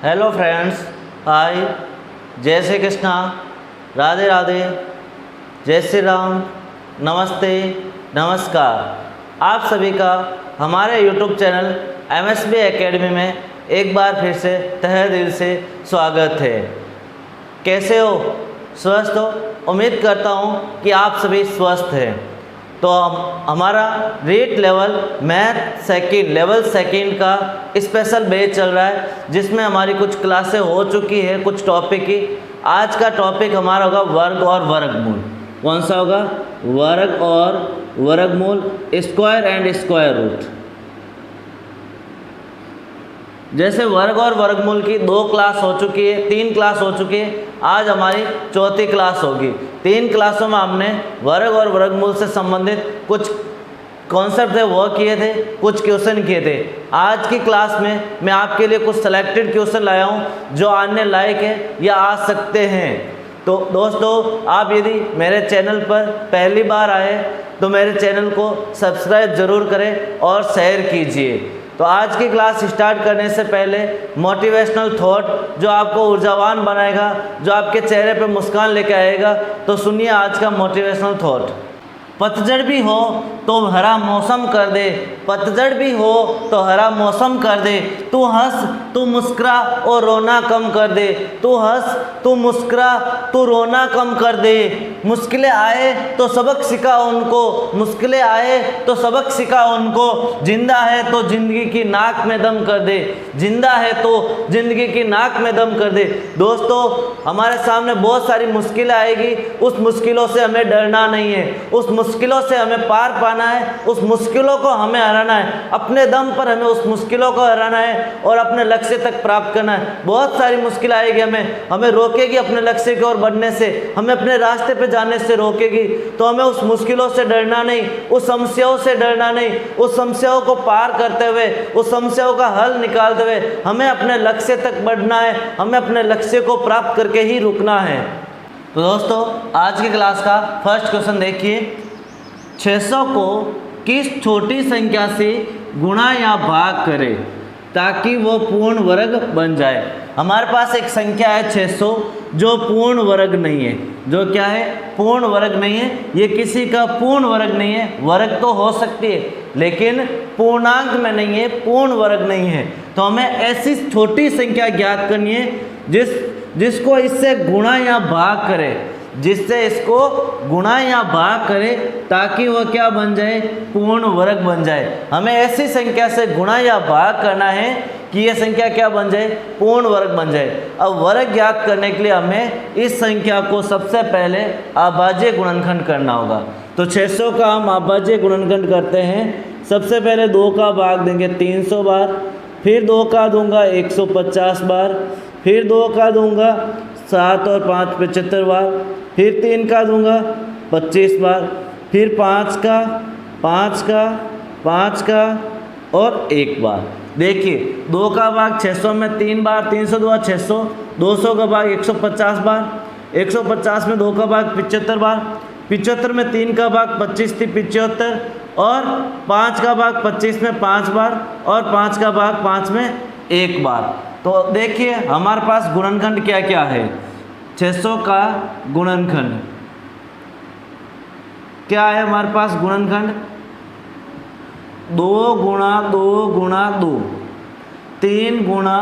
Hello friends, हाय, जय श्री कृष्णा, राधे राधे, जय श्री राम, नमस्ते, नमस्कार। आप सभी का हमारे यूट्यूब चैनल MSB एकेडमी में एक बार फिर से तहे दिल से स्वागत है। कैसे हो? स्वस्थ हो? उम्मीद करता हूँ कि आप सभी स्वस्थ हैं। तो हमारा REET level math level second का स्पेशल बैच चल रहा है, जिसमें हमारी कुछ क्लासें हो चुकी है, कुछ टॉपिक की। आज का टॉपिक हमारा होगा वर्ग और वर्गमूल। कौन सा होगा? वर्ग और वर्गमूल, स्क्वायर एंड स्क्वायर रूट। जैसे वर्ग और वर्गमूल की 2 क्लास हो चुकी है, 3 क्लास हो चुकी है, आज हमारी चौथी क्लास होगी। 3 क्लासों में हमने वर्ग और वर्गमूल से संबंधित कुछ कॉन्सेप्ट थे वो किए थे, कुछ क्वेश्चन किए थे। आज की क्लास में मैं आपके लिए कुछ सिलेक्टेड क्वेश्चन लाया हूँ जो आने लायक है या आ सकते हैं। तो दोस्तों, आप यदि मेरे चैनल पर पहली बार आए तो मेरे चैनल को सब्सक्राइब ज़रूर करें और शेयर कीजिए। तो आज की क्लास स्टार्ट करने से पहले मोटिवेशनल थॉट जो आपको ऊर्जावान बनाएगा, जो आपके चेहरे पे मुस्कान लेके आएगा, तो सुनिए आज का मोटिवेशनल थॉट। पतझड़ भी हो तो हरा मौसम कर दे, पतझड़ भी हो तो हरा मौसम कर दे, तू हंस तू मुस्कुरा और रोना कम कर दे, तू हंस तू मुस्कुरा तू रोना कम कर दे। मुश्किलें आए तो सबक सिखा उनको, मुश्किलें आए तो सबक सिखा उनको, जिंदा है तो जिंदगी की नाक में दम कर दे, जिंदा है तो जिंदगी की नाक में दम कर दे। दोस्तों, हमारे सामने बहुत सारी मुश्किलें आएगी, उस मुश्किलों से हमें डरना नहीं है, उस मुश्किलों से हमें पार पाना है, उस मुश्किलों को हमें हराना है, अपने दम पर हमें उस मुश्किलों को हराना है और अपने लक्ष्य तक प्राप्त करना है। बहुत सारी मुश्किल आएगी, हमें रोकेगी अपने लक्ष्य की ओर बढ़ने से, हमें अपने रास्ते पे जाने से रोकेगी। तो हमें उस मुश्किलों से डरना नहीं, उस समस्याओं से डरना नहीं, उस समस्याओं को पार करते हुए, उस समस्याओं का हल निकालते हुए हमें अपने लक्ष्य तक बढ़ना है, हमें अपने लक्ष्य को प्राप्त करके ही रुकना है। तो दोस्तों, आज की क्लास का फर्स्ट क्वेश्चन देखिए। 600 को किस छोटी संख्या से गुणा या भाग करें ताकि वो पूर्ण वर्ग बन जाए। हमारे पास एक संख्या है 600 जो पूर्ण वर्ग नहीं है। जो क्या है? पूर्ण वर्ग नहीं है। ये किसी का पूर्ण वर्ग नहीं है। वर्ग तो हो सकती है लेकिन पूर्णांक में नहीं है, पूर्ण वर्ग नहीं है। तो हमें ऐसी छोटी संख्या ज्ञात करनी है जिसको इससे गुणा या भाग करे, जिससे इसको गुणा या भाग करे ताकि वह क्या बन जाए? पूर्ण वर्ग बन जाए। हमें ऐसी संख्या से गुणा या भाग करना है कि यह संख्या क्या बन जाए? पूर्ण वर्ग बन जाए। अब वर्ग ज्ञात करने के लिए हमें इस संख्या को सबसे पहले अभाज्य गुणनखंड करना होगा। तो 600 का हम अभाज्य गुणनखंड करते हैं। सबसे पहले 2 का भाग देंगे 300 बार, फिर 2 का दूंगा 150 बार, फिर 2 का दूंगा 7 और 5 75 बार, फिर 3 का दूंगा 25 बार, फिर 5 का 5 का 5 का और 1 बार। देखिए, 2 का भाग 600 में 3 बार, 300 2 600, 200 का भाग 150 बार, 150 में 2 का भाग 75 बार, 75 में 3 का भाग 25 थी 75, और 5 का भाग 25 में 5 बार, और 5 का भाग 5 में 1 बार। तो देखिए हमारे पास गुणनखंड क्या क्या है। 600 का गुणनखंड क्या है? हमारे पास गुणनखंड 2 गुणा 2 गुणा 2, 3 गुणा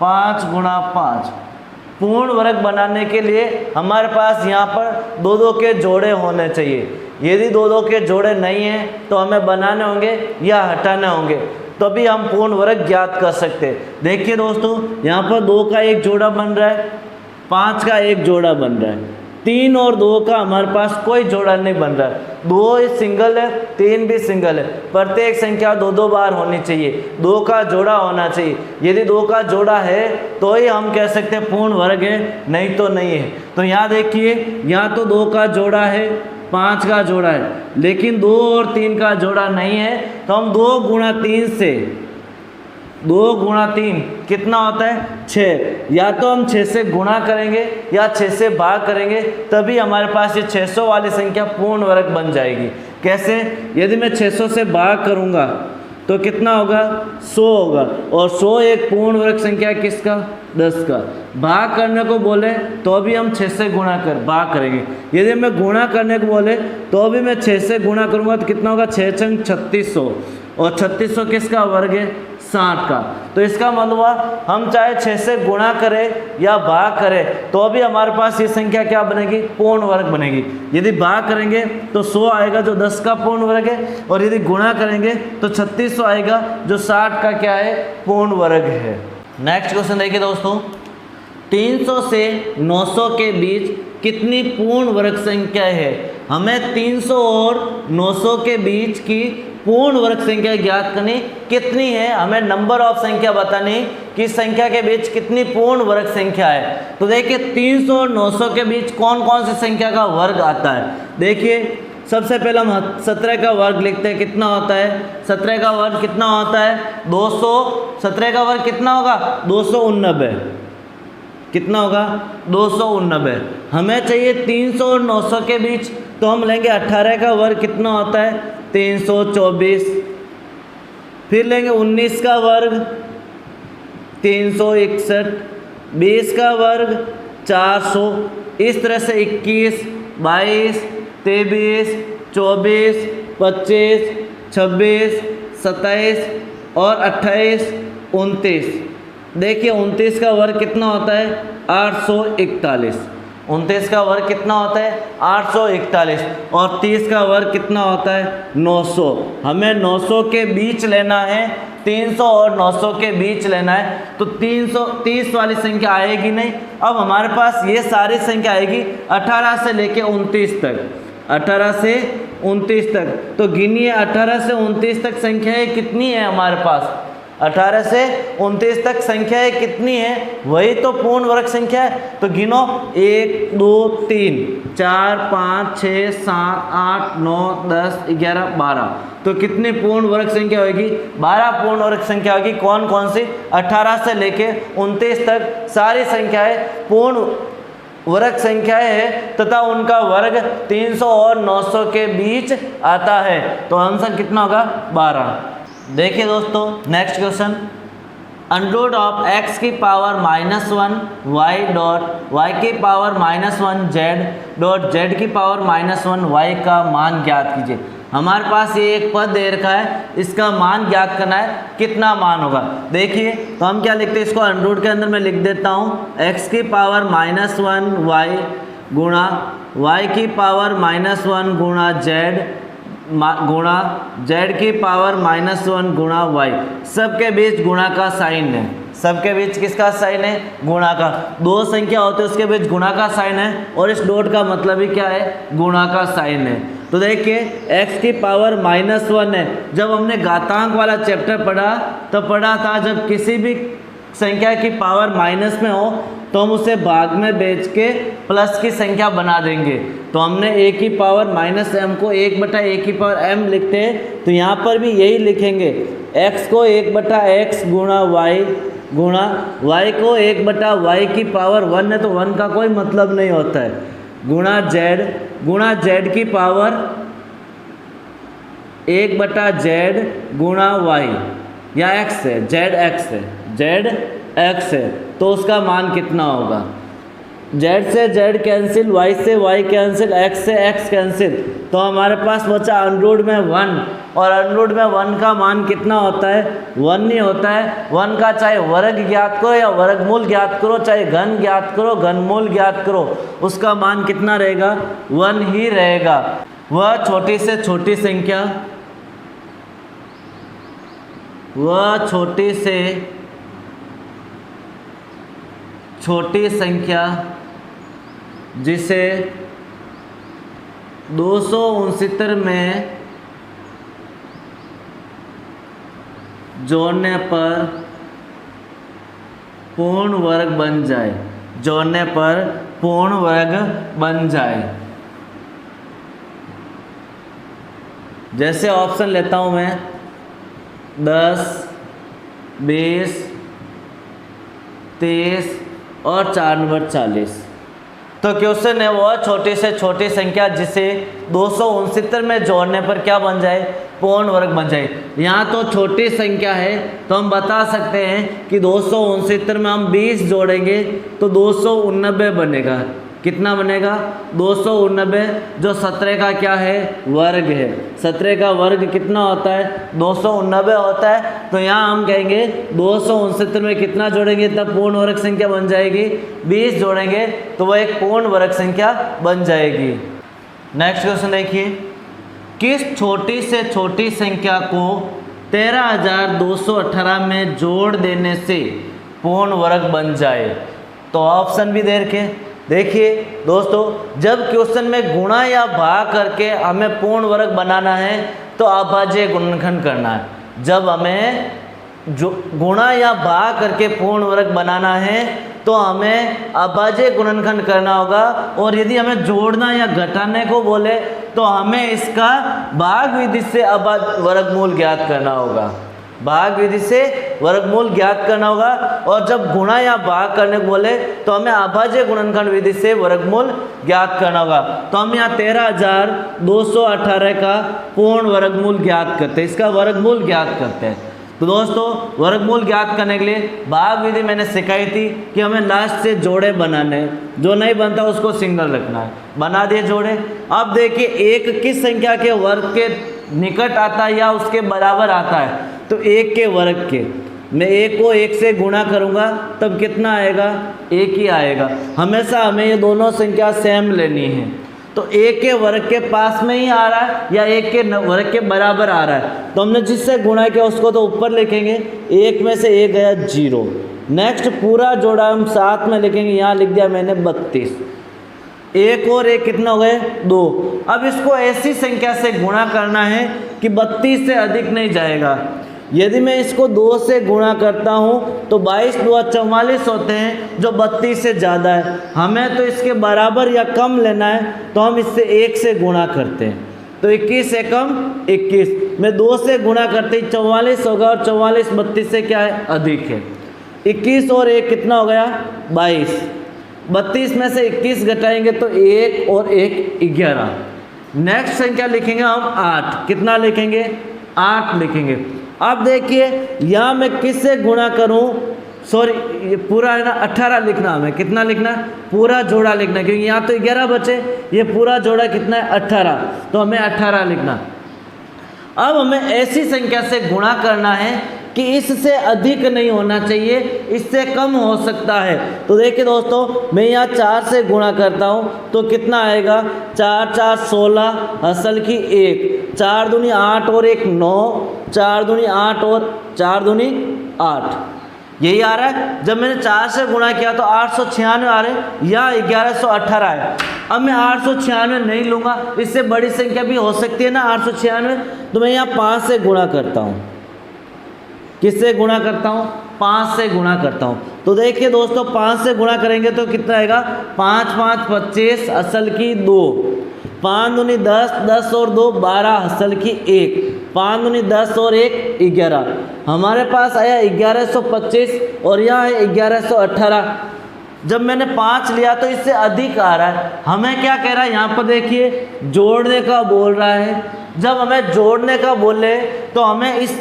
5 गुणा 5। पूर्ण वर्ग बनाने के लिए हमारे पास यहाँ पर 2-2 के जोड़े होने चाहिए। यदि 2-2 के जोड़े नहीं हैं तो हमें बनाने होंगे या हटाने होंगे, तभी हम पूर्ण वर्ग ज्ञात कर सकते हैं। देखिए दोस्तों, यहाँ पर 2 का एक जोड़ा बन रहा है, 5 का एक जोड़ा बन रहा है, 3 और 2 का हमारे पास कोई जोड़ा नहीं बन रहा है। 2 सिंगल है, 3 भी सिंगल है। प्रत्येक संख्या 2-2 बार होनी चाहिए, 2 का जोड़ा होना चाहिए। यदि 2 का जोड़ा है तो ही हम कह सकते हैं पूर्ण वर्ग है, नहीं तो नहीं है। तो यहाँ देखिए, यहाँ तो 2 का जोड़ा है, 5 का जोड़ा है, लेकिन 2 और 3 का जोड़ा नहीं है। तो हम 2 गुणा 3 से 2 गुणा 3 कितना होता है? 6। या तो हम 6 से गुणा करेंगे या 6 से भाग करेंगे, तभी हमारे पास ये 600 वाली संख्या पूर्ण वर्ग बन जाएगी। कैसे? यदि मैं 600 से भाग करूँगा तो कितना होगा 100 होगा। और 100 एक पूर्ण वर्ग संख्या है किसका 10 का। भाग करने को बोले तो भी हम 6 से गुणा कर भाग करेंगे। यदि मैं गुणा करने को बोले तो भी मैं 6 से गुणा करूँगा तो कितना होगा 6 छंग 3600 और 3600 किसका वर्ग है 60 का। तो इसका मतलब हुआ हम चाहे 6 से गुणा करें या भाग करें तो भी हमारे पास ये संख्या क्या बनेगी पूर्ण वर्ग बनेगी। यदि भाग करेंगे तो 100 आएगा जो 10 का पूर्ण वर्ग है और यदि गुणा करेंगे तो 3600 आएगा जो 60 का क्या है पूर्ण वर्ग है। नेक्स्ट क्वेश्चन देखिए दोस्तों, 300 से 900 के बीच कितनी पूर्ण वर्ग संख्या है। हमें 300 और 900 के बीच की पूर्ण वर्ग संख्या ज्ञात करनी कितनी है। हमें नंबर ऑफ संख्या बतानी कि संख्या के बीच कितनी पूर्ण वर्ग संख्या है। तो देखिए 300 और 900 के बीच कौन कौन सी संख्या का वर्ग आता है। देखिए सबसे पहले हम 17 का वर्ग लिखते हैं, कितना होता है 17 का वर्ग कितना होता है 200। 17 का वर्ग कितना होगा 289, कितना होगा 289। हमें चाहिए 300 और 900 के बीच तो हम लेंगे 18 का वर्ग कितना होता है 324, फिर लेंगे 19 का वर्ग 361, 20 का वर्ग 400, इस तरह से 21, 22, 23, 24, 25, 26, 27 और 28, 29। देखिए 29 का वर्ग कितना होता है 841। 29 का वर्ग कितना होता है 841 और 30 का वर्ग कितना होता है 900। हमें 900 के बीच लेना है, 300 और 900 के बीच लेना है। तो 330 वाली संख्या आएगी नहीं। अब हमारे पास ये सारी संख्या आएगी 18 से लेके 29 तक, 18 से 29 तक। तो गिनिए 18 से 29 तक संख्याएं कितनी है हमारे पास। 18 से 29 तक संख्याएं कितनी है, वही तो पूर्ण वर्ग संख्या है। तो गिनो 1 2 3 4 5 6 7 8 9 10 11 12। तो कितनी पूर्ण वर्ग संख्या होगी 12 पूर्ण वर्ग संख्या होगी। कौन कौन सी 18 से लेके 29 तक सारी संख्याएं पूर्ण वर्ग संख्याएं है तथा उनका वर्ग 300 और 900 के बीच आता है। तो आंसर कितना होगा 12। देखिए दोस्तों next question, under root of x की पावर -1 y डॉट y की पावर -1 z डॉट z की पावर -1 y का मान ज्ञात कीजिए। हमारे पास ये एक पद दे रखा है, इसका मान ज्ञात करना है, कितना मान होगा। देखिए तो हम क्या लिखते हैं, इसको अंडररूट के अंदर मैं लिख देता हूँ x की पावर -1 y गुणा y की पावर -1 गुणा z गुणा z की पावर -1 गुणा y। सबके बीच गुणा का साइन है, सबके बीच किसका साइन है गुणा का। दो संख्या होते हैं उसके बीच गुणा का साइन है और इस डॉट का मतलब ही क्या है गुणा का साइन है। तो देखिए x की पावर -1 है। जब हमने घातांक वाला चैप्टर पढ़ा तो पढ़ा था जब किसी भी संख्या की पावर माइनस में हो तो हम उसे भाग में बेच के प्लस की संख्या बना देंगे। तो हमने a की पावर -m को 1/a की पावर m लिखते हैं, तो यहाँ पर भी यही लिखेंगे। x को 1/x गुणा y गुणा y को 1/y की पावर 1 है तो 1 का कोई मतलब नहीं होता है, गुणा z की पावर 1/z गुणा y या x है, z x है तो उसका मान कितना होगा। z से z कैंसिल, y से y कैंसिल, x से x कैंसिल, तो हमारे पास बचा अंडररूट में 1 और अंडररूट में 1 का मान कितना होता है 1 नहीं होता है। 1 का चाहे वर्ग ज्ञात करो या वर्गमूल ज्ञात करो, चाहे घन ज्ञात करो घनमूल ज्ञात करो, उसका मान कितना रहेगा 1 ही रहेगा। वह छोटी से छोटी संख्या, वह छोटी से छोटी संख्या जिसे 269 में जोड़ने पर पूर्ण वर्ग बन जाए, जोड़ने पर पूर्ण वर्ग बन जाए। जैसे ऑप्शन लेता हूं मैं 10, 20, 23 और 4 नंबर 40। तो क्वेश्चन है वह छोटी से छोटी संख्या जिसे 269 में जोड़ने पर क्या बन जाए पूर्ण वर्ग बन जाएगी। यहाँ तो छोटी संख्या है तो हम बता सकते हैं कि 269 में हम 20 जोड़ेंगे तो 289 बनेगा। कितना बनेगा? 289, जो 17 का क्या है? वर्ग है। 17 का वर्ग कितना होता है? 289 होता है। तो यहाँ हम कहेंगे 269 में कितना जोड़ेंगे तब पूर्ण वर्ग संख्या बन जाएगी? 20 जोड़ेंगे तो वह एक पूर्ण वर्ग संख्या बन जाएगी। नेक्स्ट क्वेश्चन देखिए, किस छोटी से छोटी संख्या को 13,218 में जोड़ देने से पूर्ण वर्ग बन जाए? तो ऑप्शन भी दे रखे। देखिए दोस्तों, जब क्वेश्चन में गुणा या भाग करके हमें पूर्ण वर्ग बनाना है तो अभाज्य गुणनखंड करना है। जब हमें जो गुणा या भाग करके पूर्ण वर्ग बनाना है तो हमें अभाज्य गुणनखंड करना होगा। और यदि हमें जोड़ना या घटाने को बोले तो हमें इसका भाग विधि से अभाज्य वर्गमूल ज्ञात करना होगा। भाग विधि से वर्गमूल ज्ञात करना होगा। और जब गुणा या भाग करने को बोले तो हमें अभाज्य गुणनखंड विधि से वर्गमूल ज्ञात करना होगा। तो हम यहाँ 13,218 का पूर्ण वर्गमूल ज्ञात करते हैं, इसका वर्गमूल ज्ञात करते हैं। तो दोस्तों, वर्गमूल ज्ञात करने के लिए भाग विधि मैंने सिखाई थी कि हमें लास्ट से जोड़े बनाने हैं, जो नहीं बनता उसको सिंगल रखना है। बना दिए जोड़े। अब देखिए, एक किस संख्या के वर्ग के निकट आता है या उसके बराबर आता है? तो 1 के वर्ग के। मैं 1 को 1 से गुणा करूँगा तब कितना आएगा? 1 ही आएगा। हमेशा हमें ये दोनों संख्या सेम लेनी है। तो 1 के वर्ग के पास में ही आ रहा है या 1 के वर्ग के बराबर आ रहा है, तो हमने जिससे गुणा किया उसको तो ऊपर लिखेंगे। 1 में से 1 गया 0। नेक्स्ट पूरा जोड़ा हम साथ में लिखेंगे। यहाँ लिख दिया मैंने 32। 1 और 1 कितना हो गए? 2। अब इसको ऐसी संख्या से गुणा करना है कि 32 से अधिक नहीं जाएगा। यदि मैं इसको 2 से गुणा करता हूँ तो 22 2 44 होते हैं, जो 32 से ज़्यादा है। हमें तो इसके बराबर या कम लेना है तो हम इससे 1 से गुणा करते हैं। तो 21 से कम 21, मैं 2 से गुणा करते ही 44 होगा और 44 32 से क्या है? अधिक है। 21 और 1 कितना हो गया? 22। 32 में से 21 घटाएंगे तो 1 और 1 11। नेक्स्ट संख्या लिखेंगे हम 8। कितना लिखेंगे? 8 लिखेंगे। अब देखिए, यहाँ मैं किससे गुणा करूँ? सॉरी, ये पूरा है ना 18 लिखना। हमें कितना लिखना? पूरा जोड़ा लिखना, क्योंकि यहाँ तो 11 बचे। ये पूरा जोड़ा कितना है? 18। तो हमें 18 लिखना। अब हमें ऐसी संख्या से गुणा करना है कि इससे अधिक नहीं होना चाहिए, इससे कम हो सकता है। तो देखिए दोस्तों, मैं यहाँ 4 से गुणा करता हूँ तो कितना आएगा? 4 4 16, असल की 1। 4 दूनी 8 और 1 9, 4 दूनी 8 और 4 दूनी 8, यही आ रहा है। जब मैंने 4 से गुणा किया तो 896 आ रहे हैं या 1118 है। अब मैं 896 नहीं लूँगा, इससे बड़ी संख्या भी हो सकती है ना 896। तो मैं यहाँ 5 से गुणा करता हूँ। किससे गुणा करता हूँ? 5 से गुणा करता हूँ। तो देखिए दोस्तों, 5 से गुणा करेंगे तो कितना आएगा? 5 5 25, असल की 2। 5 दूनी 10, 10 और 2 12, असल की 1। 5 दूनी 10 और 1 11। हमारे पास आया 1125 और यहाँ है 1118। जब मैंने 5 लिया तो इससे अधिक आ रहा है। हमें क्या कह रहा है यहाँ पर? देखिए, जोड़ने का बोल रहा है। जब हमें जोड़ने का बोले तो हमें इस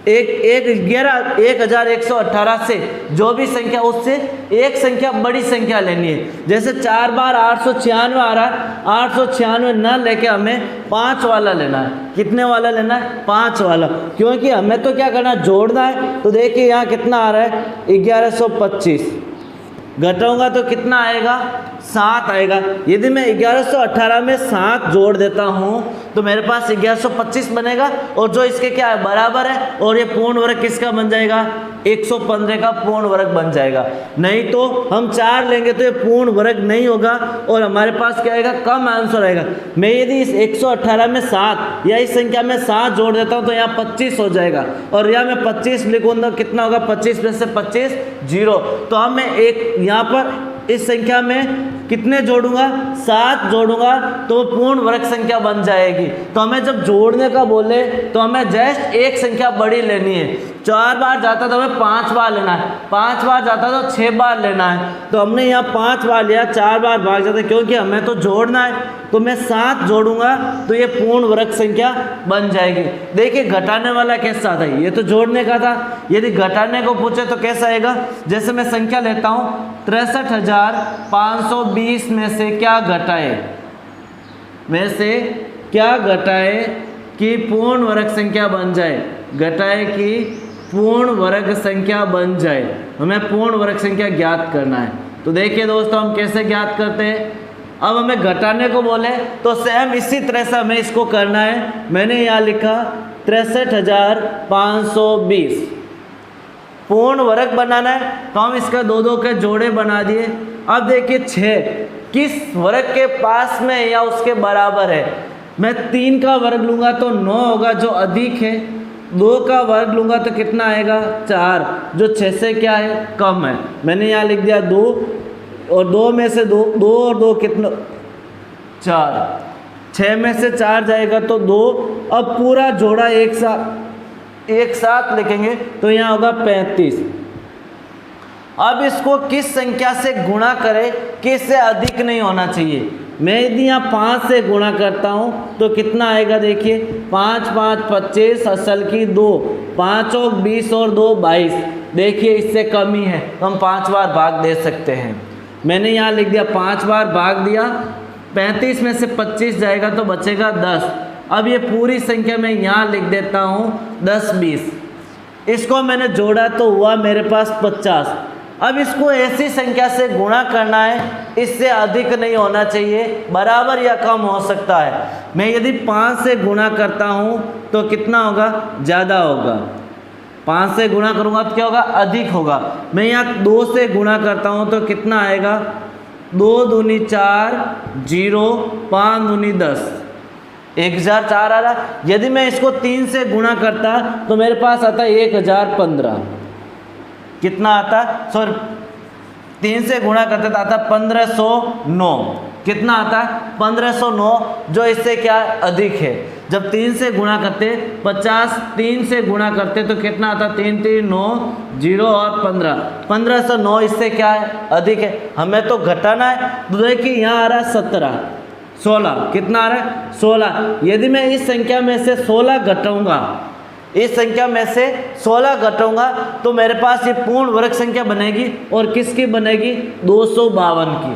1118 से जो भी संख्या, उससे एक संख्या बड़ी संख्या लेनी है। जैसे 4 बार 896 आ रहा है, 896 न लेके हमें 5 वाला लेना है। कितने वाला लेना है? 5 वाला, क्योंकि हमें तो क्या करना है? जोड़ना है। तो देखिए यहाँ कितना आ रहा है? 1125। घटाऊंगा तो कितना आएगा? 7 आएगा। यदि मैं 1118 में 7 जोड़ देता हूँ तो मेरे पास 1125 बनेगा, और जो इसके क्या है? बराबर है। और ये पूर्ण वर्ग किसका बन जाएगा? 115 का पूर्ण वर्ग बन जाएगा। नहीं तो हम 4 लेंगे तो ये पूर्ण वर्ग नहीं होगा और हमारे पास क्या आएगा? कम आंसर आएगा। मैं यदि इस 118 में 7 या इस संख्या में 7 जोड़ देता हूँ तो यहाँ 25 हो जाएगा, और यहाँ मैं 25 लिखूँगा, कितना होगा? 25 में से 25 0। तो हमें एक यहाँ पर इस संख्या में कितने जोड़ूंगा, 7 जोड़ूंगा तो पूर्ण वर्ग संख्या बन जाएगी। तो हमें जब जोड़ने का बोले तो हमें जस्ट एक संख्या बड़ी लेनी है। 4 बार जाता तो हमें 5 बार लेना है, 5 बार जाता तो 6 बार लेना है। तो हमने यहाँ 5 बार लिया, 4 बार भाग जाता क्योंकि हमें तो जोड़ना है। तो मैं 7 जोड़ूंगा तो ये पूर्ण वर्ग संख्या बन जाएगी। देखिए घटाने वाला कैसा था, ये तो जोड़ने का था। यदि घटाने को पूछे तो कैसा आएगा, जैसे मैं संख्या लेता हूँ 63,520 में से क्या घटाए कि पूर्ण वर्ग संख्या बन जाए, घटाए कि पूर्ण वर्ग संख्या बन जाए। हमें पूर्ण वर्ग संख्या ज्ञात करना है। तो देखिए दोस्तों हम कैसे ज्ञात करते हैं। अब हमें घटाने को बोले तो सेम इसी तरह से हमें इसको करना है। मैंने यहाँ लिखा 63,520। पूर्ण वर्ग बनाना है तो हम इसका 2 के जोड़े बना दिए। अब देखिए 6 किस वर्ग के पास में या उसके बराबर है। मैं 3 का वर्ग लूँगा तो 9 होगा जो अधिक है, 2 का वर्ग लूँगा तो कितना आएगा 4 जो 6 से क्या है कम है। मैंने यहाँ लिख दिया 2 और 2 में से 2 और 2 कितना 4, 6 में से 4 जाएगा तो 2। अब पूरा जोड़ा एक साथ लिखेंगे तो यहाँ होगा 35। अब इसको किस संख्या से गुणा करें कि इससे अधिक नहीं होना चाहिए। मैं यदि यहाँ 5 से गुणा करता हूँ तो कितना आएगा, देखिए 5 5 25 असल की 2, 5 और 20 और 2 22। देखिए इससे कम ही है तो हम 5 बार भाग दे सकते हैं। मैंने यहाँ लिख दिया 5 बार भाग दिया, 35 में से 25 जाएगा तो बचेगा 10। अब ये पूरी संख्या मैं यहाँ लिख देता हूँ 10 20। इसको मैंने जोड़ा तो हुआ मेरे पास 50। अब इसको ऐसी संख्या से गुणा करना है, इससे अधिक नहीं होना चाहिए, बराबर या कम हो सकता है। मैं यदि 5 से गुणा करता हूँ तो कितना होगा, ज़्यादा होगा। 5 से गुणा करूँगा तो क्या होगा, अधिक होगा। मैं यहाँ 2 से गुणा करता हूँ तो कितना आएगा, 2 दूनी 4 0, 5 दूनी 10, 1004 आ रहा। यदि मैं इसको 3 से गुणा करता तो मेरे पास आता 1015। कितना आता, सॉरी 3 से गुणा करते तो आता 1509। कितना आता है 1509 जो इससे क्या अधिक है। जब 3 से गुणा करते 50, 3 से गुणा करते तो कितना आता 3 3 9 0 और 15, 1509 इससे क्या है अधिक है। हमें तो घटाना है तो देखिए यहाँ आ रहा है 17 16। कितना आ रहा है 16। यदि मैं इस संख्या में से 16 घटाऊंगा, इस संख्या में से 16 घटाऊंगा तो मेरे पास ये पूर्ण वर्ग संख्या बनेगी। और किसकी बनेगी, 252 की।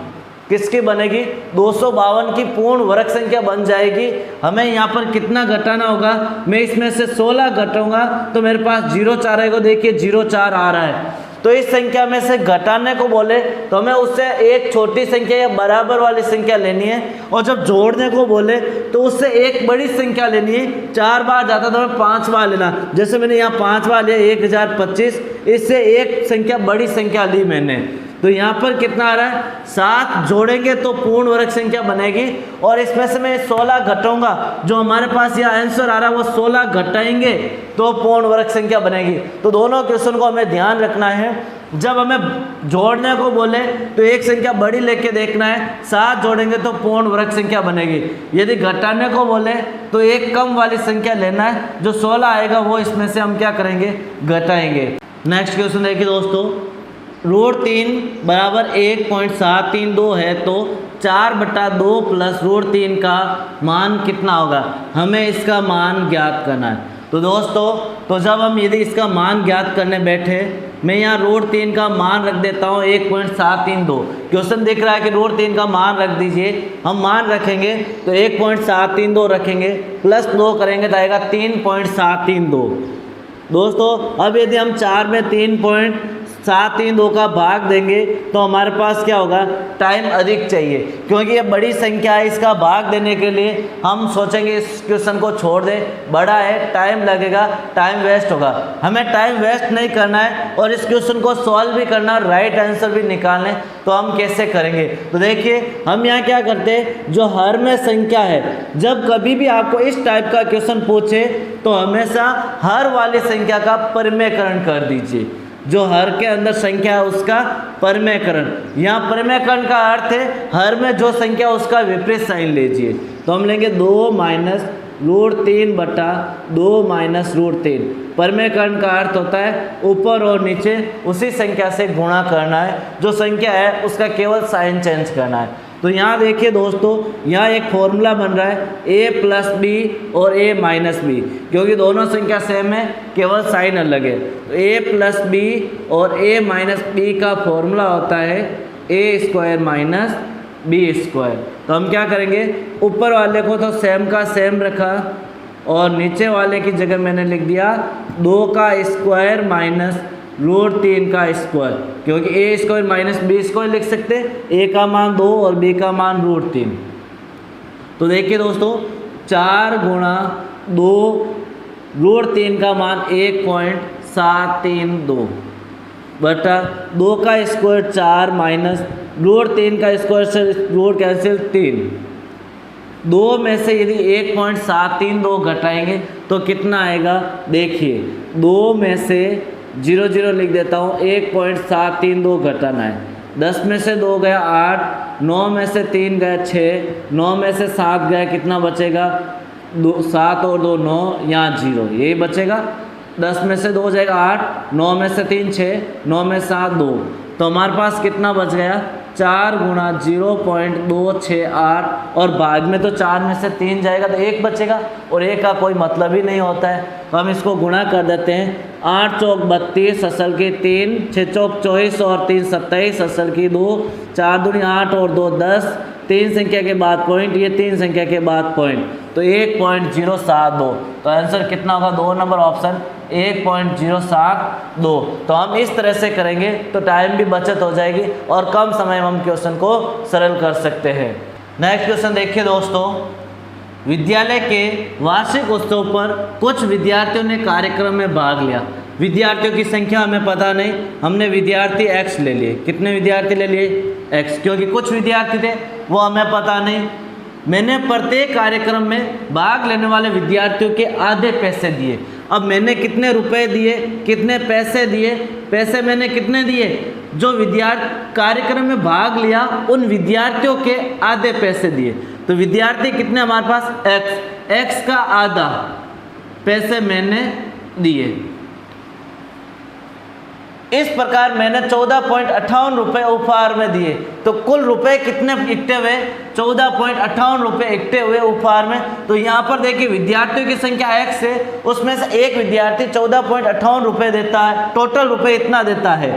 किसकी बनेगी, 252 की पूर्ण वर्ग संख्या बन जाएगी। हमें यहाँ पर कितना घटाना होगा, मैं इसमें से 16 घटाऊंगा तो मेरे पास 04 आएगा। देखिए 04 आ रहा है। तो इस संख्या में से घटाने को बोले तो हमें उससे एक छोटी संख्या या बराबर वाली संख्या लेनी है। और जब जोड़ने को बोले तो उससे एक बड़ी संख्या लेनी है। 4 बार जाता तो हमें 5 बार लेना। जैसे मैंने यहाँ 5 बार लिया 1025, इससे एक संख्या बड़ी संख्या ली मैंने। तो यहाँ पर कितना आ रहा है, 7 जोड़ेंगे तो पूर्ण वर्ग संख्या बनेगी। और इसमें से मैं 16 घटाऊंगा, जो हमारे पास यहाँ आंसर आ रहा है वो 16 घटाएंगे तो पूर्ण वर्ग संख्या बनेगी। तो दोनों क्वेश्चन को हमें ध्यान रखना है। जब हमें जोड़ने को बोले तो एक संख्या बड़ी लेके देखना है, 7 जोड़ेंगे तो पूर्ण वर्ग संख्या बनेगी। यदि घटाने को बोले तो एक कम वाली संख्या लेना है, जो 16 आएगा वो इसमें से हम क्या करेंगे, घटाएंगे। नेक्स्ट क्वेश्चन देखिए दोस्तों, √3 बराबर 1.732 है तो 4/2 प्लस √3 का मान कितना होगा। हमें इसका मान ज्ञात करना है। तो दोस्तों तो जब हम यदि इसका मान ज्ञात करने बैठे, मैं यहाँ √3 का मान रख देता हूँ 1.732। क्वेश्चन दिख रहा है कि √3 का मान रख दीजिए। हम मान रखेंगे तो 1.732 रखेंगे, प्लस 2 करेंगे तो आएगा 3.732। दोस्तों अब यदि हम 4 में 3.732 का भाग देंगे तो हमारे पास क्या होगा, टाइम अधिक चाहिए। क्योंकि ये बड़ी संख्या है, इसका भाग देने के लिए हम सोचेंगे इस क्वेश्चन को छोड़ दें, बड़ा है टाइम लगेगा, टाइम वेस्ट होगा। हमें टाइम वेस्ट नहीं करना है और इस क्वेश्चन को सॉल्व भी करना, राइट आंसर भी निकालने। तो हम कैसे करेंगे, तो देखिए हम यहाँ क्या करते हैं, जो हर में संख्या है, जब कभी भी आपको इस टाइप का क्वेश्चन पूछे तो हमेशा हर वाली संख्या का परिमेयकरण कर दीजिए। जो हर के अंदर संख्या है उसका परिमेयकरण। यहाँ परिमेयकरण का अर्थ है हर में जो संख्या उसका विपरीत साइन लीजिए। तो हम लेंगे 2 माइनस √3 बटा 2 माइनस √3। परिमेयकरण का अर्थ होता है ऊपर और नीचे उसी संख्या से गुणा करना है, जो संख्या है उसका केवल साइन चेंज करना है। तो यहाँ देखिए दोस्तों, यहाँ एक फॉर्मूला बन रहा है a प्लस बी और a माइनस बी, क्योंकि दोनों संख्या सेम है, केवल साइन अलग है। तो a प्लस बी और a माइनस बी का फॉर्मूला होता है a square minus B square. तो हम क्या करेंगे, ऊपर वाले को तो सेम का सेम रखा और नीचे वाले की जगह मैंने लिख दिया 2 का स्क्वायर माइनस √3 का स्क्वायर, क्योंकि a square minus B square लिख सकते हैं, a का मान 2 और b का मान √3। तो देखिए दोस्तों, 4 गुणा 2 √3 का मान 1.732 बटा 2 का स्क्वायर 4 माइनस √3 का स्क्वायर से रूट कैंसिल 3। 2 में से यदि 1.732 घटाएंगे तो कितना आएगा, देखिए 2 में से 0 0 लिख देता हूँ, 1.732 घटाना है। 10 में से 2 गया 8, 9 में से 3 गया 6, 9 में से 7 गया, कितना बचेगा 7 और 2 9, यहाँ 0, यही बचेगा। 10 में से 2 जाएगा 8, 9 में से 3 6, 9 में 7 2, तो हमारे पास कितना बच गया 4 गुणा 0.268 और भाग में तो 4 में से 3 जाएगा तो 1 बचेगा, और 1 का कोई मतलब ही नहीं होता है। तो हम इसको गुणा कर देते हैं। 8 चौक 32 असल की 3, 6 चौक 24 और 3 27 असल की 2, 4 दूनी 8 और 2 10, 3 संख्या के बाद पॉइंट, ये 3 संख्या के बाद पॉइंट, तो 1.072। तो आंसर कितना होगा, 2 नंबर ऑप्शन 1.072। तो हम इस तरह से करेंगे तो टाइम भी बचत हो जाएगी और कम समय में हम क्वेश्चन को सरल कर सकते हैं। नेक्स्ट क्वेश्चन देखिए दोस्तों, विद्यालय के वार्षिक उत्सव पर कुछ विद्यार्थियों ने कार्यक्रम में भाग लिया। विद्यार्थियों की संख्या हमें पता नहीं, हमने विद्यार्थी x ले लिए। कितने विद्यार्थी ले लिए, x, क्योंकि कुछ विद्यार्थी थे वो हमें पता नहीं। मैंने प्रत्येक कार्यक्रम में भाग लेने वाले विद्यार्थियों के आधे पैसे दिए। अब मैंने कितने रुपए दिए, कितने पैसे दिए, पैसे मैंने कितने दिए, जो विद्यार्थी कार्यक्रम में भाग लिया उन विद्यार्थियों के आधे पैसे दिए। तो विद्यार्थी कितने हमारे पास, x का आधा पैसे मैंने दिए। इस प्रकार मैंने 14.58 रुपये उपहार में दिए। तो कुल रुपए कितने इकट्ठे हुए, 14.58 रुपये इकट्ठे हुए उपहार में। तो यहाँ पर देखिए विद्यार्थियों की संख्या x है, उसमें से एक विद्यार्थी 14.58 रुपये देता है, टोटल रुपए इतना देता है।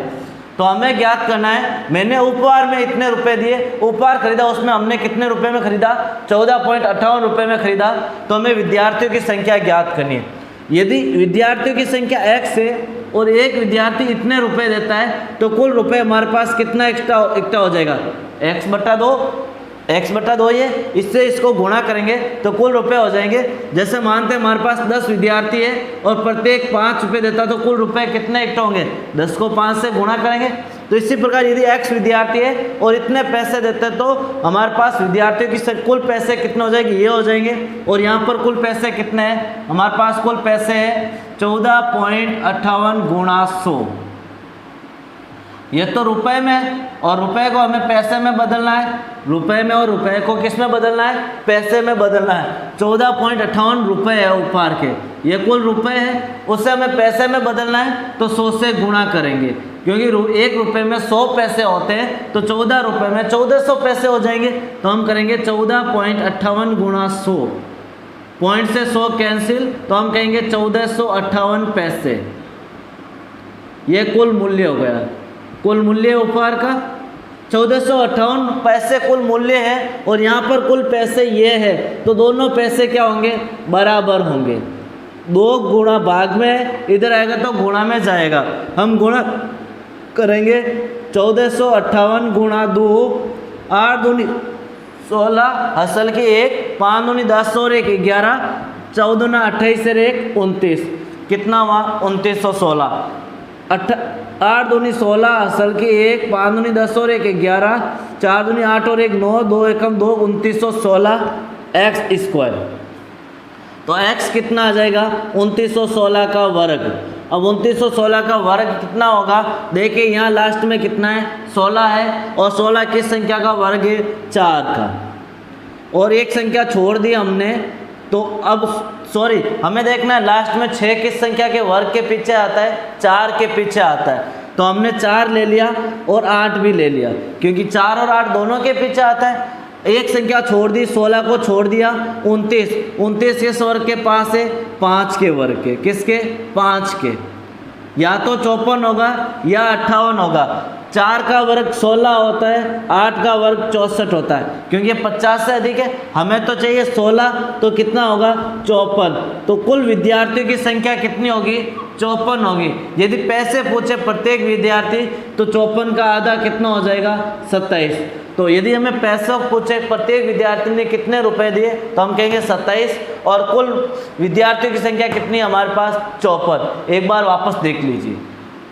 तो हमें ज्ञात करना है, मैंने उपहार में इतने रुपए दिए, उपहार खरीदा उसमें हमने कितने रुपए में खरीदा, 14.58 रुपये में खरीदा। तो हमें विद्यार्थियों की संख्या ज्ञात करनी है। यदि विद्यार्थियों की संख्या x है और एक विद्यार्थी इतने रुपए देता है तो कुल रुपए हमारे पास कितना इकट्ठा हो जाएगा, x बटा 2 ये, इससे इसको गुणा करेंगे तो कुल रुपए हो जाएंगे। जैसे मानते हैं हमारे पास 10 विद्यार्थी है और प्रत्येक 5 रुपये देता है तो कुल रुपए कितने इकट्ठा होंगे, 10 को 5 से गुणा करेंगे। तो इसी प्रकार यदि x विद्यार्थी है और इतने पैसे देते हैं तो हमारे पास विद्यार्थियों की कुल पैसे कितने हो जाएंगे, ये हो जाएंगे। और यहाँ पर कुल पैसे कितने हैं, हमारे पास कुल पैसे है 14.58 गुणा 100। ये तो रुपए में, और रुपए को हमें पैसे में बदलना है, रुपए में और रुपए को किस में बदलना है, पैसे में बदलना है। 14.58 रुपये है उपहार के, ये कुल रुपए है, उससे हमें पैसे में बदलना है तो 100 से गुणा करेंगे, क्योंकि 1 रुपये में 100 पैसे होते हैं तो 14 रुपये में 1400 पैसे हो जाएंगे। तो हम करेंगे 14.58 गुणा 100, पॉइंट से 100 कैंसिल, तो हम कहेंगे 1458 पैसे। ये कुल मूल्य हो गया, कुल मूल्य उपहार का 1458 पैसे कुल मूल्य है। और यहाँ पर कुल पैसे ये है, तो दोनों पैसे क्या होंगे, बराबर होंगे। 2 गुणा भाग में इधर आएगा तो गुणा में जाएगा, हम गुणा करेंगे 1458 गुणा 2, 8 दूनी 16 हसल की 1, 5 दूनी 10 और 1 11, 14 दूना 28 से 1 29, कितना हुआ 2916। 8 दूनी 16 असल की 1, 5 दूनी 10 और 1 11, 4 दूनी 8 और 1 9, 2 एकम 2, 2916 x स्क्वायर। तो x कितना आ जाएगा, 2916 का वर्ग। अब 2916 का वर्ग कितना होगा, देखिए यहाँ लास्ट में कितना है 16 है, और 16 किस संख्या का वर्ग है 4 का, और एक संख्या छोड़ दी हमने, तो अब सॉरी हमें देखना है लास्ट में 6 किस संख्या के वर्ग के पीछे आता है, 4 के पीछे आता है, तो हमने 4 ले लिया और 8 भी ले लिया, क्योंकि 4 और 8 दोनों के पीछे आता है। एक संख्या छोड़ दी, 16 को छोड़ दिया, 29 किस वर्ग के पास है, 5 के वर्ग के, किसके 5 के, या तो 54 होगा या 58 होगा। 4 का वर्ग 16 होता है, 8 का वर्ग 64 होता है, क्योंकि 50 से अधिक है, हमें तो चाहिए 16, तो कितना होगा 54, तो कुल विद्यार्थियों की संख्या कितनी होगी 54 होगी। यदि पैसे पूछे प्रत्येक विद्यार्थी तो 54 का आधा कितना हो जाएगा 27। तो यदि हमें पैसों पूछे प्रत्येक विद्यार्थी ने कितने रुपए दिए तो हम कहेंगे 27, और कुल विद्यार्थियों की संख्या कितनी है हमारे पास 54। एक बार वापस देख लीजिए,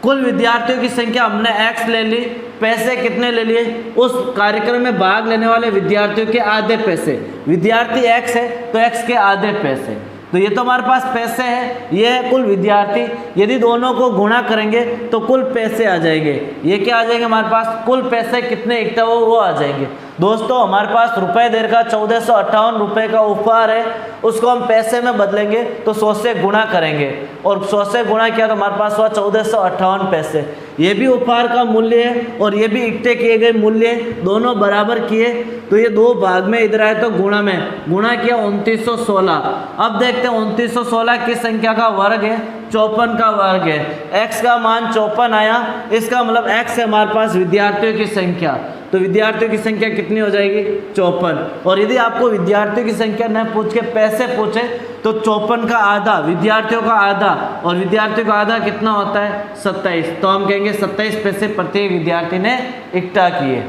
कुल विद्यार्थियों की संख्या हमने x ले ली, पैसे कितने ले लिए, उस कार्यक्रम में भाग लेने वाले विद्यार्थियों के आधे पैसे, विद्यार्थी x है तो x के आधे पैसे, तो ये तो हमारे पास पैसे हैं, ये है कुल विद्यार्थी। यदि दोनों को गुणा करेंगे तो कुल पैसे आ जाएंगे, ये क्या आ जाएंगे हमारे पास, कुल पैसे कितने इकट्ठा हो वो आ जाएंगे। दोस्तों हमारे पास रुपए देर का 1458 रुपये का उपहार है, उसको हम पैसे में बदलेंगे तो 100 से गुणा करेंगे, और 100 से गुणा किया तो हमारे पास हुआ 1458 पैसे। ये भी उपहार का मूल्य है और ये भी इकट्ठे किए गए मूल्य है, दोनों बराबर किए तो ये 2 भाग में इधर आए तो गुणा में गुणा किया 2916। अब देखते हैं 2916 किस संख्या का वर्ग है, 54 का वर्ग है, x का मान 54 आया, इसका मतलब x है हमारे पास विद्यार्थियों की संख्या, तो विद्यार्थियों की संख्या कितनी हो जाएगी 54। और यदि आपको विद्यार्थियों की संख्या न पूछ के पैसे पूछे तो 54 का आधा विद्यार्थियों का आधा, और विद्यार्थियों का आधा कितना होता है 27, तो हम कहेंगे 27 पैसे प्रत्येक विद्यार्थी ने इकट्ठा किए।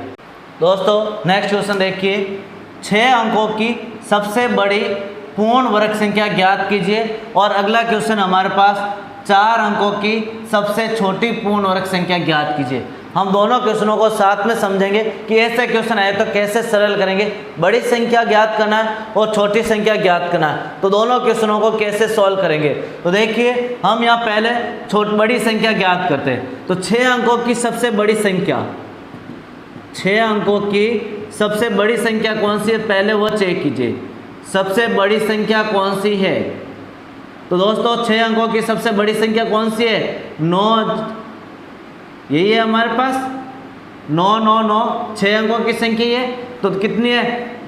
दोस्तों नेक्स्ट क्वेश्चन देखिए, 6 अंकों की सबसे बड़ी पूर्ण वर्ग संख्या ज्ञात कीजिए, और अगला क्वेश्चन हमारे पास 4 अंकों की सबसे छोटी पूर्ण वर्ग संख्या ज्ञात कीजिए। हम दोनों क्वेश्चनों को साथ में समझेंगे कि ऐसे क्वेश्चन आए तो कैसे सरल करेंगे, बड़ी संख्या ज्ञात करना है और छोटी संख्या ज्ञात करना है, तो दोनों क्वेश्चनों को कैसे सॉल्व करेंगे। तो देखिए हम यहाँ पहले बड़ी संख्या ज्ञात करते हैं, तो 6 अंकों की सबसे बड़ी संख्या, 6 अंकों की सबसे बड़ी संख्या कौन सी है, पहले वो चेक कीजिए, सबसे बड़ी संख्या कौन सी है। तो दोस्तों 6 अंकों की सबसे बड़ी संख्या कौन सी है, 9, यही है हमारे पास 999, 6 अंकों की संख्या है, तो कितनी है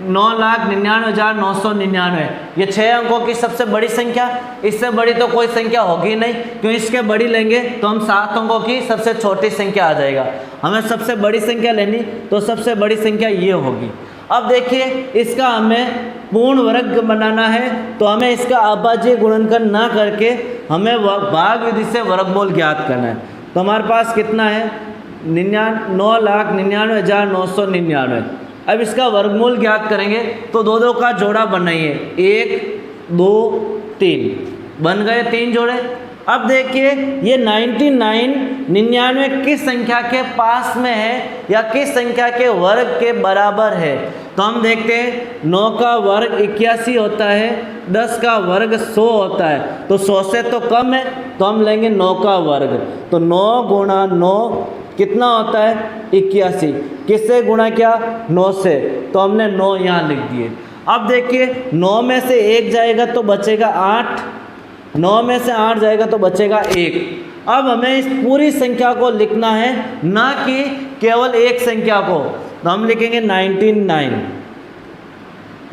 9,99,999। ये 6 अंकों की सबसे बड़ी संख्या, इससे बड़ी तो कोई संख्या होगी नहीं, क्यों इसके बड़ी लेंगे तो हम 7 अंकों की सबसे छोटी संख्या आ जाएगा। हमें सबसे बड़ी संख्या लेनी तो सबसे बड़ी संख्या ये होगी। अब देखिए इसका हमें पूर्ण वर्ग बनाना है, तो हमें इसका अभाज्य गुणनखंड ना करके हमें भाग विधि से वर्गमूल ज्ञात करना है। तो हमारे पास कितना है 9,99,999। अब इसका वर्गमूल ज्ञात करेंगे तो 2 का जोड़ा बनाइए, 1 2 3 बन गए 3 जोड़े। अब देखिए ये 99 किस संख्या के पास में है या किस संख्या के वर्ग के बराबर है। तो हम देखते हैं 9 का वर्ग 81 होता है, 10 का वर्ग 100 होता है, तो 100 से तो कम है, तो हम लेंगे 9 का वर्ग। तो 9 गुणा 9 कितना होता है 81, किससे गुणा किया 9 से, तो हमने 9 यहाँ लिख दिए। अब देखिए 9 में से 1 जाएगा तो बचेगा 8, 9 में से 8 जाएगा तो बचेगा 1। अब हमें इस पूरी संख्या को लिखना है, ना कि केवल एक संख्या को, तो हम लिखेंगे 99।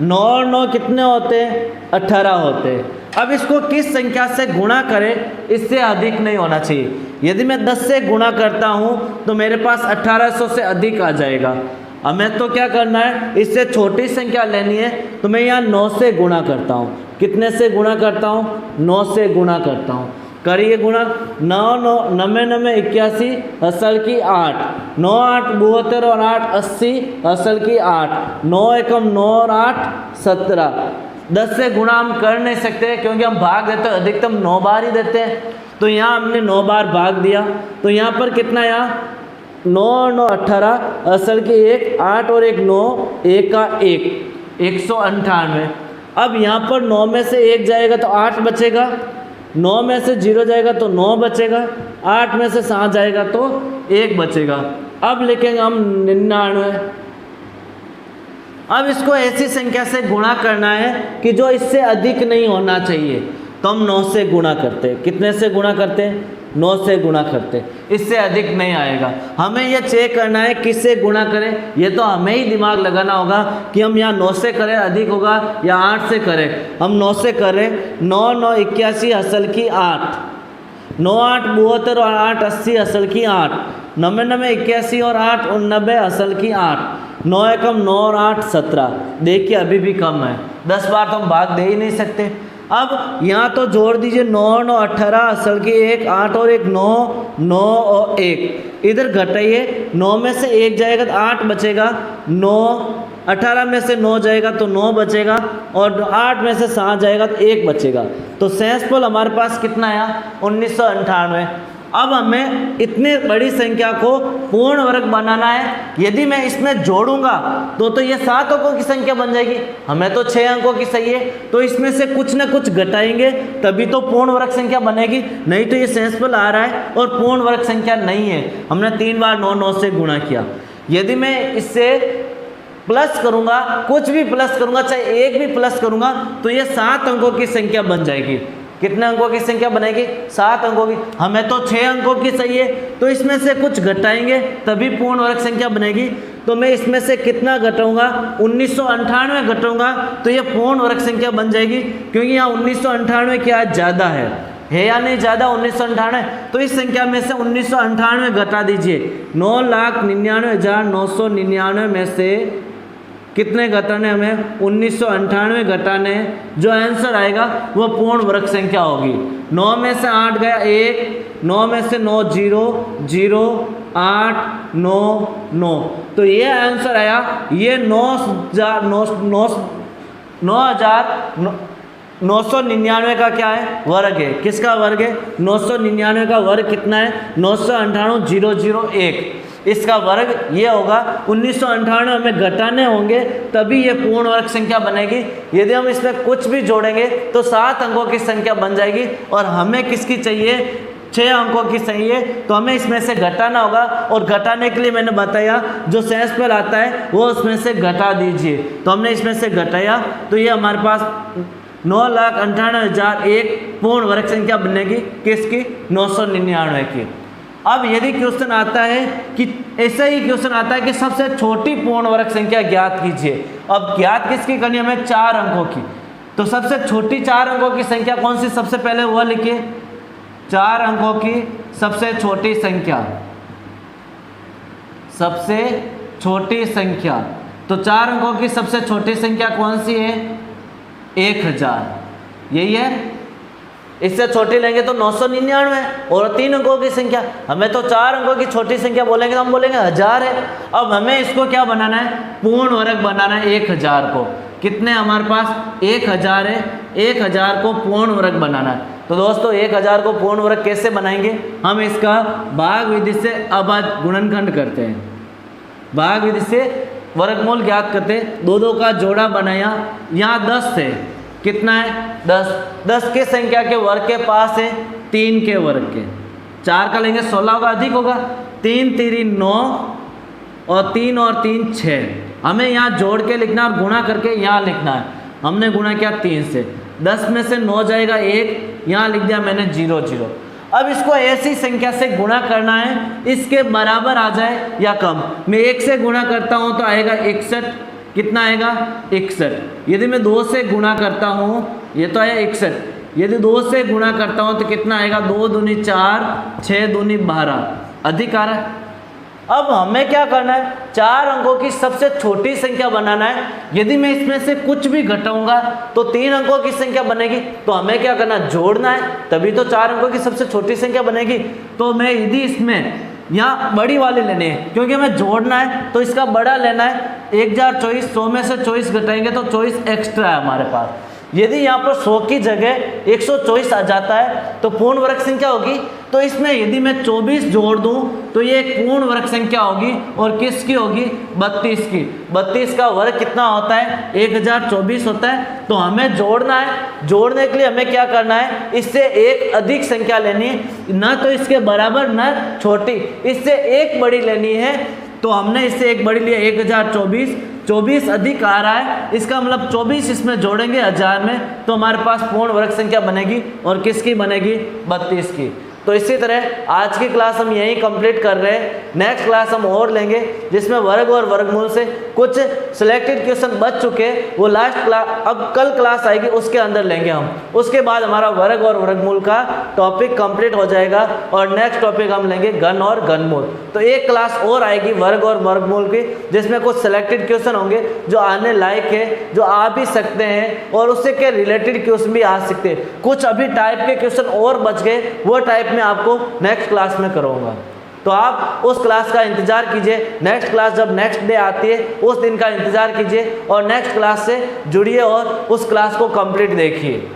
9 9 कितने होते हैं 18 होते हैं। अब इसको किस संख्या से गुणा करें, इससे अधिक नहीं होना चाहिए। यदि मैं 10 से गुणा करता हूँ तो मेरे पास 1800 से अधिक आ जाएगा। हमें तो क्या करना है, इससे छोटी संख्या लेनी है, तो मैं यहाँ 9 से गुणा करता हूँ। कितने से गुणा करता हूँ 9 से गुणा करता हूँ। करिए गुणा, 9 9 9 9 81 असल की 8, 9 8 72 और 8 80 असल की 8, 9 एकम 9 और 8 17। 10 से गुणा हम कर नहीं सकते क्योंकि हम भाग देते हैं अधिकतम 9 बार ही देते हैं, तो यहाँ हमने 9 बार भाग दिया। तो यहाँ पर कितना, यहाँ 9 9 18 असल की 1 8 और 1 9 1 का 1 198। अब यहाँ पर 9 में से 1 जाएगा तो 8 बचेगा, 9 में से 0 जाएगा तो 9 बचेगा, 8 में से 7 जाएगा तो 1 बचेगा। अब लिखेंगे हम 99। अब इसको ऐसी संख्या से गुणा करना है कि जो इससे अधिक नहीं होना चाहिए, तो हम 9 से गुणा करते हैं। कितने से गुणा करते हैं? 9 से गुणा करते, इससे अधिक नहीं आएगा। हमें यह चेक करना है किससे गुणा करें, ये तो हमें ही दिमाग लगाना होगा कि हम यहाँ 9 से करें अधिक होगा या 8 से करें। हम 9 से करें, 9 9 81 असल की 8, 9 8 72 और 8 80 असल की 8, 9 9 81 और 8 89 असल की 8, 9 एकम 9 और 8 17। देखिए अभी भी कम है, 10 बार तो हम भाग दे ही नहीं सकते। अब यहाँ तो जोड़ दीजिए, 9 9 18 असल की 1, 8 और 1 9, 9 और 1। इधर घटाइए, 9 में से 1 जाएगा तो 8 बचेगा, 9 18 में से 9 जाएगा तो 9 बचेगा, और 8 में से 7 जाएगा तो 1 बचेगा। तो शेषफल हमारे पास कितना आया? 1998। अब हमें इतनी बड़ी संख्या को पूर्ण वर्ग बनाना है। यदि मैं इसमें जोड़ूंगा तो ये 7 अंकों की संख्या बन जाएगी। हमें तो 6 अंकों की चाहिए, तो इसमें से कुछ ना कुछ घटाएंगे तभी तो पूर्ण वर्ग संख्या बनेगी, नहीं तो ये शेषफल आ रहा है और पूर्ण वर्ग संख्या नहीं है। हमने 3 बार 9 9 से गुणा किया। यदि मैं इससे प्लस करूंगा, कुछ भी प्लस करूंगा, चाहे 1 भी प्लस करूंगा, तो ये 7 अंकों की संख्या बन जाएगी। कितने अंकों की संख्या बनेगी? 7 अंकों की। हमें तो 6 अंकों की चाहिए, तो इसमें से कुछ घटाएंगे तभी पूर्ण वर्ग संख्या बनेगी। तो मैं इसमें से कितना घटाऊंगा? 1998 घटाऊंगा तो ये पूर्ण वर्ग संख्या बन जाएगी, क्योंकि यहाँ 1998 क्या ज़्यादा है या नहीं ज़्यादा? 1998। तो इस संख्या में से 1998 घटा दीजिए। 9,99,999 में से कितने घटाने? हमें 1998 घटाने। जो आंसर आएगा वो पूर्ण वर्ग संख्या होगी। 9 में से 8 गया 1, 9 में से 9 0 0 8 9 9। तो ये आंसर आया। ये 9,999 का क्या है? वर्ग है। किसका वर्ग है? 999 का वर्ग कितना है? 998,001। इसका वर्ग ये होगा। 1998 हमें घटाने होंगे तभी ये पूर्ण वर्ग संख्या बनेगी। यदि हम इसमें कुछ भी जोड़ेंगे तो 7 अंकों की संख्या बन जाएगी, और हमें किसकी चाहिए? 6 अंकों की चाहिए। तो हमें इसमें से घटाना होगा, और घटाने के लिए मैंने बताया जो शेषफल आता है वो उसमें से घटा दीजिए। तो हमने इसमें से घटाया तो ये हमारे पास 9,98,001 पूर्ण वर्ग संख्या बनेगी। किसकी? 999 की। अब यदि क्वेश्चन आता है कि ऐसा ही क्वेश्चन आता है कि सबसे छोटी पूर्ण वर्ग संख्या ज्ञात कीजिए। अब ज्ञात किसकी करनी? हमें 4 अंकों की। तो सबसे छोटी 4 अंकों की संख्या कौन सी? सबसे पहले वह लिखिए, 4 अंकों की सबसे छोटी संख्या। सबसे छोटी संख्या, तो 4 अंकों की सबसे छोटी संख्या कौन सी है? 1000। यही है। इससे छोटी लेंगे तो 999 और 3 अंकों की संख्या। हमें तो 4 अंकों की छोटी संख्या बोलेंगे तो हम बोलेंगे 1000 है। अब हमें इसको क्या बनाना है? पूर्ण वर्ग बनाना है 1000 को। कितने हमारे पास? 1000 है। 1000 को पूर्ण वर्ग बनाना है। तो दोस्तों 1000 को पूर्ण वर्ग कैसे बनाएंगे? हम इसका भाग विधि से अब गुणनखंड करते हैं। भाग विधि से वर्गमूल ज्ञात करते हैं। 2 का जोड़ा बनाया। यहाँ 10 है। कितना है? 10। 10 के संख्या के वर्ग के पास है 3 के वर्ग के। 4 का लेंगे 16 होगा, अधिक होगा। 3 3 9 और 3 और 3 6। हमें यहाँ जोड़ के लिखना और गुणा करके यहाँ लिखना है। हमने गुणा किया 3 से। 10 में से 9 जाएगा 1, यहाँ लिख दिया मैंने 0 0। अब इसको ऐसी संख्या से गुणा करना है इसके बराबर आ जाए या कम। मैं 1 से गुणा करता हूँ तो आएगा 61। कितना आएगा? 61। यदि मैं 2 से गुणा करता हूँ, ये तो आया 61। यदि 2 से गुणा करता हूँ तो कितना आएगा? 2 दूनी 4, 6 दूनी 12, अधिक आ रहा है। अब हमें क्या करना है? 4 अंकों की सबसे छोटी संख्या बनाना है। यदि मैं इसमें से कुछ भी घटाऊंगा तो 3 अंकों की संख्या बनेगी। तो हमें क्या करना? जोड़ना है, तभी तो 4 अंकों की सबसे छोटी संख्या बनेगी। तो मैं यदि इसमें यहाँ बड़ी वाली लेनी है, क्योंकि हमें जोड़ना है तो इसका बड़ा लेना है। 1024, 100 में से 24 घटाएंगे तो 24 एक्स्ट्रा है हमारे पास। यदि यहाँ पर 100 की जगह 124 आ जाता है तो पूर्ण वर्ग संख्या होगी। तो इसमें यदि मैं 24 जोड़ दूं तो ये एक पूर्ण वर्ग संख्या होगी और किसकी होगी? 32 की। 32 का वर्ग कितना होता है? 1024 होता है। तो हमें जोड़ना है, जोड़ने के लिए हमें क्या करना है? इससे एक अधिक संख्या लेनी है, ना तो इसके बराबर ना छोटी, इससे एक बड़ी लेनी है। तो हमने इससे एक बड़ी लिया 1024, 24 अधिक आ रहा है, इसका मतलब 24 इसमें जोड़ेंगे 1000 में तो हमारे पास पूर्ण वर्ग संख्या बनेगी और किसकी बनेगी? 32 की। तो इसी तरह आज की क्लास हम यहीं कंप्लीट कर रहे हैं। नेक्स्ट क्लास हम और लेंगे जिसमें वर्ग और वर्गमूल से कुछ सिलेक्टेड क्वेश्चन बच चुके हैं, वो लास्ट क्लास अब कल क्लास आएगी उसके अंदर लेंगे हम। उसके बाद हमारा वर्ग और वर्गमूल का टॉपिक कंप्लीट हो जाएगा और नेक्स्ट टॉपिक हम लेंगे घन और घनमूल। तो एक क्लास और आएगी वर्ग और वर्गमूल की, जिसमें कुछ सिलेक्टेड क्वेश्चन होंगे जो आने लायक है, जो आ भी सकते हैं और उससे के रिलेटेड क्वेश्चन भी आ सकते हैं। कुछ अभी टाइप के क्वेश्चन और बच गए, वो टाइप में आपको नेक्स्ट क्लास में करूंगा। तो आप उस क्लास का इंतजार कीजिए। नेक्स्ट क्लास जब नेक्स्ट डे आती है उस दिन का इंतजार कीजिए और नेक्स्ट क्लास से जुड़िए और उस क्लास को कंप्लीट देखिए।